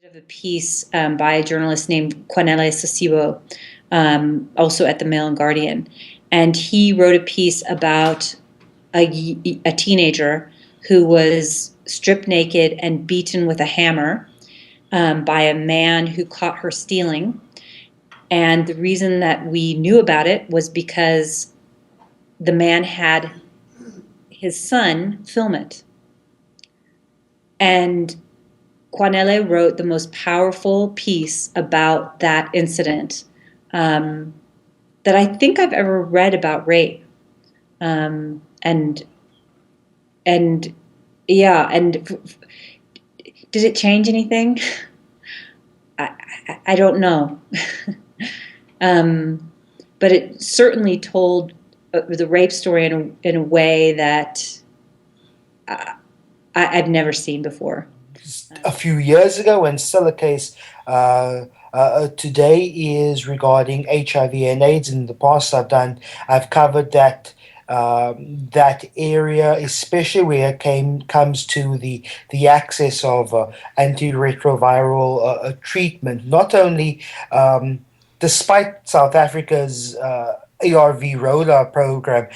Of a piece by a journalist named Quanele Sasibo, also at the Mail and Guardian, and he wrote a piece about a teenager who was stripped naked and beaten with a hammer by a man who caught her stealing. And the reason that we knew about it was because the man had his son film it. And Quanele wrote the most powerful piece about that incident that I think I've ever read about rape. And yeah, and did it change anything? I don't know. But it certainly told the rape story in a way that I've never seen before. A few years ago, and still a case today, is regarding HIV and AIDS. In the past, I've covered that area, especially where it comes to the access of antiretroviral treatment. Not only, despite South Africa's ARV rollout program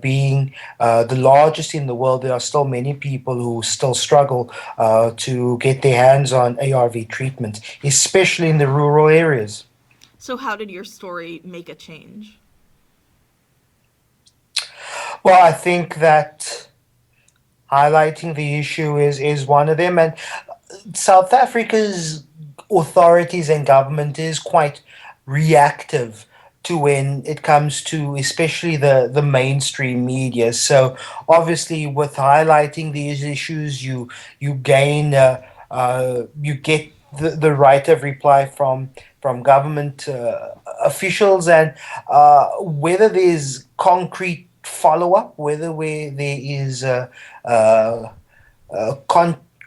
being the largest in the world, there are still many people who still struggle to get their hands on ARV treatment, especially in the rural areas. So, how did your story make a change? Well, I think that highlighting the issue is one of them, and South Africa's authorities and government is quite reactive to when it comes to especially the mainstream media. So obviously, with highlighting these issues, you gain you get the right of reply from government officials, and whether there's concrete follow up, whether there is uh,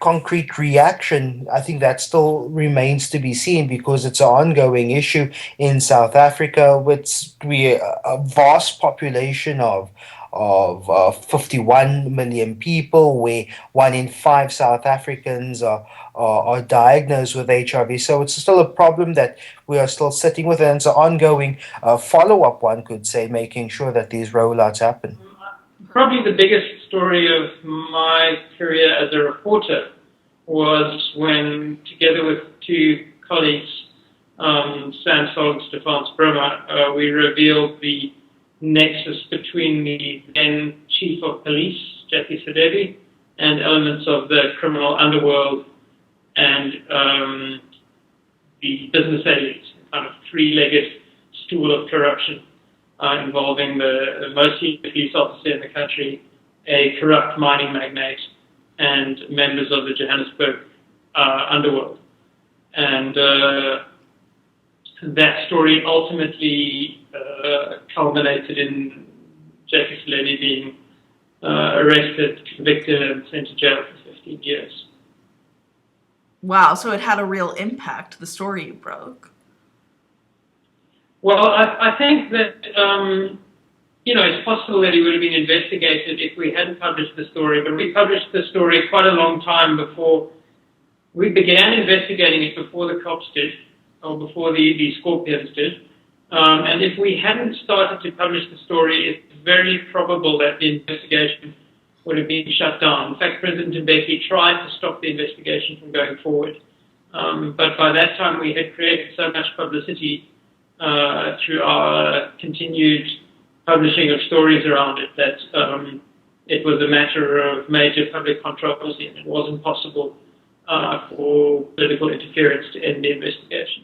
concrete reaction, I think that still remains to be seen because it's an ongoing issue in South Africa, with a vast population of 51 million people, where 1 in 5 South Africans are diagnosed with HIV. So it's still a problem that we are still sitting with, and it's an ongoing follow up, one could say, making sure that these rollouts happen. Probably the biggest story of my career as a reporter was when, together with two colleagues, Sam Sol and Stefan Brummer, we revealed the nexus between the then Chief of Police, Jackie Sadebi, and elements of the criminal underworld and the business elites, kind of three-legged stool of corruption. Involving the most senior police officer in the country, a corrupt mining magnate, and members of the Johannesburg underworld. And that story ultimately culminated in Jackie Selebi being arrested, convicted, and sent to jail for 15 years. Wow, so it had a real impact, the story you broke. Well, I think that, it's possible that he would have been investigated if we hadn't published the story, but we published the story quite a long time before. We began investigating it before the cops did, or before the Scorpions did. And if we hadn't started to publish the story, it's very probable that the investigation would have been shut down. In fact, President Mbeki tried to stop the investigation from going forward. But by that time, we had created so much publicity through our continued publishing of stories around it that it was a matter of major public controversy, and it wasn't possible for political interference to end the investigation.